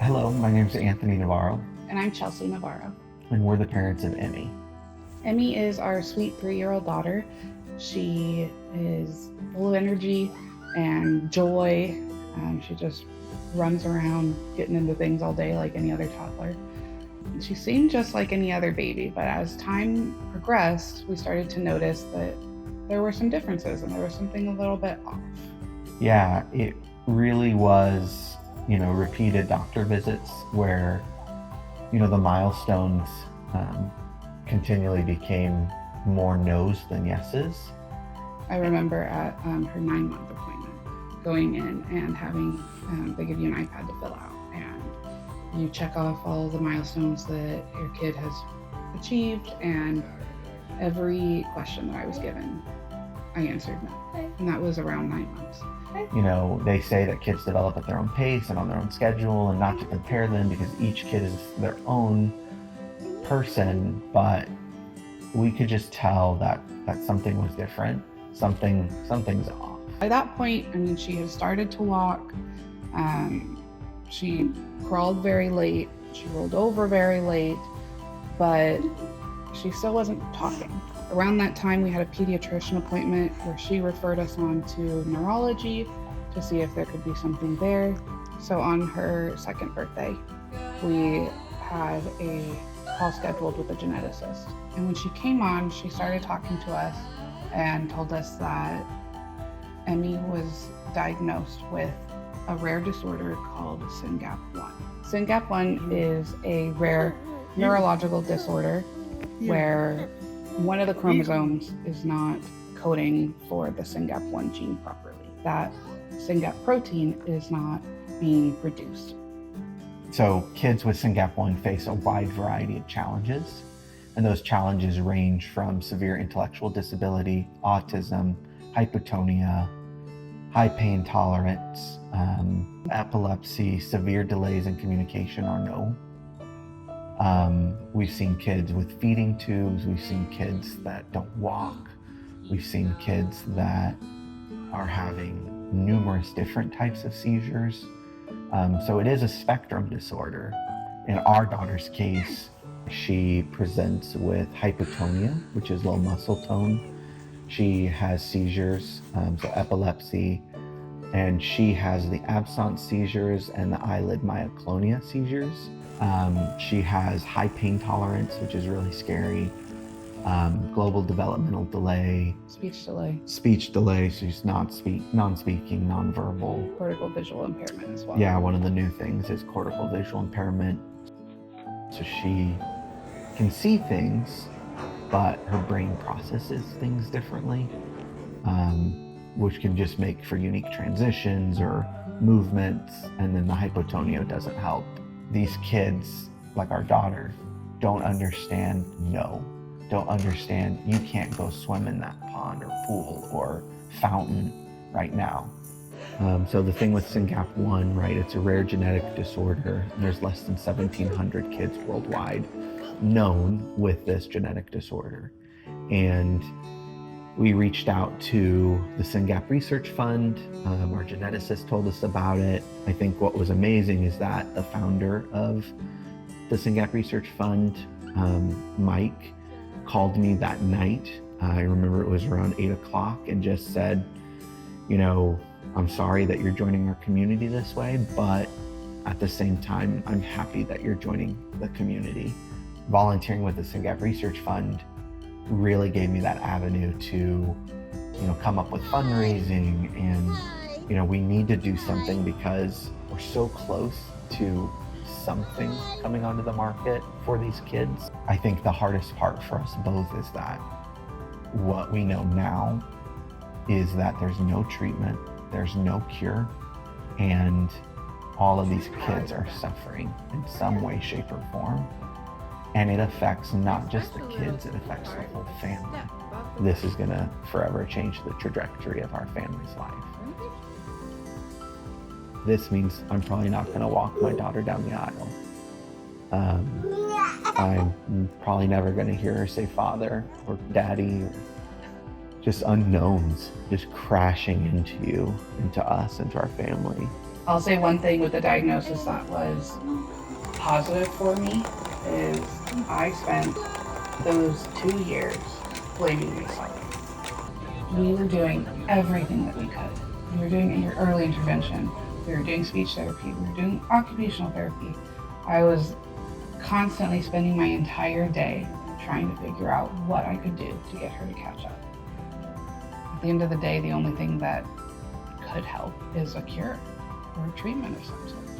Hello, my name is Anthony Navarro, And I'm Chelsey Navarro. and we're the parents of Emmy. Emmy is our sweet 3-year-old daughter. She is full of energy and joy. She just runs around getting into things all day like any other toddler. She seemed just like any other baby, but as time progressed, we started to notice that there were some differences and there was something a little bit off. Yeah, it really was, repeated doctor visits where, the milestones continually became more no's than yeses. I remember at her 9-month appointment going in and having, they give you an iPad to fill out, and you check off all the milestones that your kid has achieved, and every question that I was given, I answered no. And that was around 9 months. They say that kids develop at their own pace and on their own schedule and not to compare them because each kid is their own person, but we could just tell that something was different. Something's off. By that point, she had started to walk. She crawled very late. She rolled over very late, but she still wasn't talking. Around that time, we had a pediatrician appointment where she referred us on to neurology to see if there could be something there. So on her 2nd birthday, we had a call scheduled with a geneticist. And when she came on, she started talking to us and told us that Emmy was diagnosed with a rare disorder called Syngap 1. Syngap 1 is a rare neurological disorder where one of the chromosomes is not coding for the Syngap 1 gene properly. That Syngap protein is not being produced. So kids with Syngap 1 face a wide variety of challenges, and those challenges range from severe intellectual disability, autism, hypotonia, high pain tolerance, epilepsy, severe delays in communication or no. We've seen kids with feeding tubes, we've seen kids that don't walk, we've seen kids that are having numerous different types of seizures. So it is a spectrum disorder. In our daughter's case, she presents with hypotonia, which is low muscle tone. She has seizures, so epilepsy, and she has the absence seizures and the eyelid myoclonia seizures. She has high pain tolerance, which is really scary. Global developmental delay. Speech delay. Speech delay, so she's non-speaking, non-verbal. Cortical visual impairment as well. Yeah, one of the new things is cortical visual impairment. So she can see things, but her brain processes things differently, which can just make for unique transitions or movements, and then the hypotonia doesn't help. These kids, like our daughter, don't understand no. Don't understand you can't go swim in that pond or pool or fountain right now. So the thing with Syngap 1, right, it's a rare genetic disorder. There's less than 1,700 kids worldwide known with this genetic disorder. And we reached out to the Syngap Research Fund. Our geneticist told us about it. I think what was amazing is that the founder of the Syngap Research Fund, Mike, called me that night. I remember it was around 8 o'clock and just said, I'm sorry that you're joining our community this way, but at the same time, I'm happy that you're joining the community. Volunteering with the Syngap Research Fund really gave me that avenue to, come up with fundraising, and, we need to do something because we're so close to something coming onto the market for these kids. I think the hardest part for us both is that what we know now is that there's no treatment, there's no cure, and all of these kids are suffering in some way, shape, or form. And it affects not just the kids, it affects the whole family. This is gonna forever change the trajectory of our family's life. This means I'm probably not gonna walk my daughter down the aisle. I'm probably never gonna hear her say father or daddy, or just unknowns just crashing into you, into us, into our family. I'll say one thing with the diagnosis that was positive for me is I spent those 2 years blaming myself. We were doing everything that we could. We were doing your early intervention. We were doing speech therapy. We were doing occupational therapy. I was constantly spending my entire day trying to figure out what I could do to get her to catch up. At the end of the day, the only thing that could help is a cure or a treatment of some sort.